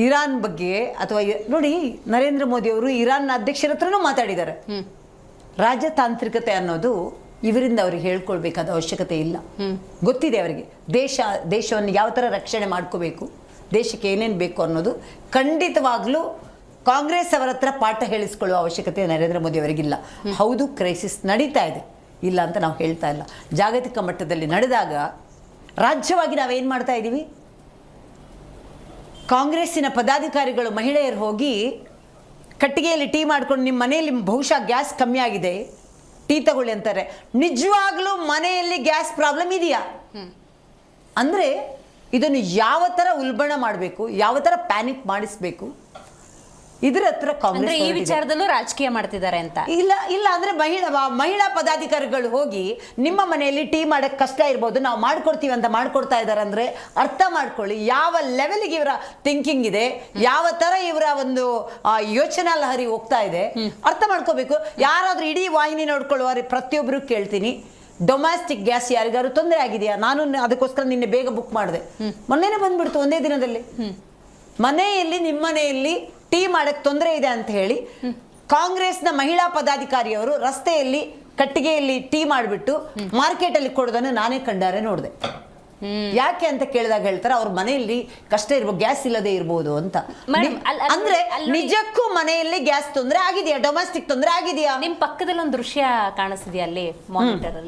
Iran ಬಗ್ಗೆ ಅಥವಾ ನೋಡಿ ನರೇಂದ್ರ ಮೋದಿ ಅವರು ಇರಾನ್ನ ಅಧ್ಯಕ್ಷರ ಹತ್ರನೂ ಮಾತಾಡಿದ್ದಾರೆ. ರಾಜತಾಂತ್ರಿಕತೆ ಅನ್ನೋದು ಇವರಿಂದ ಅವ್ರಿಗೆ ಹೇಳ್ಕೊಳ್ಬೇಕಾದ ಅವಶ್ಯಕತೆ ಇಲ್ಲ. ಗೊತ್ತಿದೆ ಅವರಿಗೆ ದೇಶವನ್ನು ಯಾವ ಥರ ರಕ್ಷಣೆ ಮಾಡ್ಕೋಬೇಕು, ದೇಶಕ್ಕೆ ಏನೇನು ಬೇಕು ಅನ್ನೋದು ಖಂಡಿತವಾಗ್ಲೂ ಕಾಂಗ್ರೆಸ್ ಅವರ ಹತ್ರ ಪಾಠ ಹೇಳಿಸ್ಕೊಳ್ಳುವ ಅವಶ್ಯಕತೆ ನರೇಂದ್ರ ಮೋದಿ ಅವರಿಗಿಲ್ಲ. ಹೌದು, ಕ್ರೈಸಿಸ್ ನಡೀತಾ ಇದೆ, ಇಲ್ಲ ಅಂತ ನಾವು ಹೇಳ್ತಾ ಇಲ್ಲ. ಜಾಗತಿಕ ಮಟ್ಟದಲ್ಲಿ ನಡೆದಾಗ ರಾಜ್ಯವಾಗಿ ನಾವೇನು ಮಾಡ್ತಾ ಇದ್ದೀವಿ, ಕಾಂಗ್ರೆಸ್ಸಿನ ಪದಾಧಿಕಾರಿಗಳು ಮಹಿಳೆಯರು ಹೋಗಿ ಕಟ್ಟಿಗೆಯಲ್ಲಿ ಟೀ ಮಾಡ್ಕೊಂಡು ನಿಮ್ಮ ಮನೆಯಲ್ಲಿ ಬಹುಶಃ ಗ್ಯಾಸ್ ಕಮ್ಮಿ ಆಗಿದೆ, ಟೀ ತಗೊಳ್ಳಿ ಅಂತಾರೆ. ನಿಜವಾಗ್ಲೂ ಮನೆಯಲ್ಲಿ ಗ್ಯಾಸ್ ಪ್ರಾಬ್ಲಮ್ ಇದೆಯಾ ಅಂದರೆ ಇದನ್ನು ಯಾವ ಥರ ಉಲ್ಬಣ ಮಾಡಬೇಕು, ಯಾವ ಥರ ಪ್ಯಾನಿಕ್ ಮಾಡಿಸ್ಬೇಕು, ಇದ್ರ ಹತ್ರ ಕಾಂಗ್ರೆಸ್ ಈ ವಿಚಾರದಲ್ಲೂ ರಾಜಕೀಯ ಮಾಡ್ತಿದ್ದಾರೆ ಅಂತ ಇಲ್ಲ ಅಂದ್ರೆ ಮಹಿಳಾ ಪದಾಧಿಕಾರಿಗಳು ಹೋಗಿ ನಿಮ್ಮ ಮನೆಯಲ್ಲಿ ಟೀ ಮಾಡಕ್ ಕಷ್ಟ ಇರ್ಬೋದು, ನಾವು ಮಾಡ್ಕೊಡ್ತೀವಿ ಅಂತ ಮಾಡ್ಕೊಡ್ತಾ ಇದ್ದಾರೆ ಅಂದ್ರೆ ಅರ್ಥ ಮಾಡ್ಕೊಳ್ಳಿ ಯಾವ ಲೆವೆಲ್ಗೆ ಇವರ ಥಿಂಕಿಂಗ್ ಇದೆ, ಯಾವ ತರ ಇವರ ಒಂದು ಯೋಚನಾ ಲಹರಿ ಹೋಗ್ತಾ ಇದೆ ಅರ್ಥ ಮಾಡ್ಕೋಬೇಕು. ಯಾರಾದ್ರೂ ಇಡೀ ವಾಹಿನಿ ನೋಡ್ಕೊಳ್ಳುವ ಪ್ರತಿಯೊಬ್ಬರು ಕೇಳ್ತೀನಿ, ಡೊಮ್ಯಾಸ್ಟಿಕ್ ಗ್ಯಾಸ್ ಯಾರಿಗಾರು ತೊಂದರೆ ಆಗಿದೆಯಾ? ನಾನು ಅದಕ್ಕೋಸ್ಕರ ನಿನ್ನೆ ಬೇಗ ಬುಕ್ ಮಾಡಿದೆ, ಮೊನ್ನೆನೇ ಬಂದ್ಬಿಡ್ತು ಒಂದೇ ದಿನದಲ್ಲಿ. ಮನೆಯಲ್ಲಿ ನಿಮ್ಮ ಮನೆಯಲ್ಲಿ ಟೀ ಮಾಡಕ್ ತೊಂದರೆ ಇದೆ ಅಂತ ಹೇಳಿ ಕಾಂಗ್ರೆಸ್ನ ಮಹಿಳಾ ಪದಾಧಿಕಾರಿಯವರು ರಸ್ತೆಯಲ್ಲಿ ಕಟ್ಟಿಗೆಯಲ್ಲಿ ಟೀ ಮಾಡಿಬಿಟ್ಟು ಮಾರ್ಕೆಟ್ ಅಲ್ಲಿ ಕೊಡೋದನ್ನು ನಾನೇ ಕಣ್ಣಾರೆ ನೋಡಿದೆ. ಯಾಕೆ ಅಂತ ಕೇಳಿದಾಗ ಹೇಳ್ತಾರೆ ಅವ್ರ ಮನೆಯಲ್ಲಿ ಕಷ್ಟ ಇರ್ಬೋದು, ಗ್ಯಾಸ್ ಇಲ್ಲದೆ ಇರ್ಬೋದು ಅಂತ. ಅಂದ್ರೆ ನಿಜಕ್ಕೂ ಮನೆಯಲ್ಲಿ ಗ್ಯಾಸ್ ತೊಂದರೆ ಆಗಿದೆಯಾ, ಡೊಮೆಸ್ಟಿಕ್ ತೊಂದರೆ ಆಗಿದೆಯಾ? ನಿಮ್ ಪಕ್ಕದಲ್ಲಿ ಒಂದು ದೃಶ್ಯ ಕಾಣಿಸ್ತಿದೆಯಾ ಅಲ್ಲಿ ಮಾನಿಟರ್ ಅಲ್ಲಿ?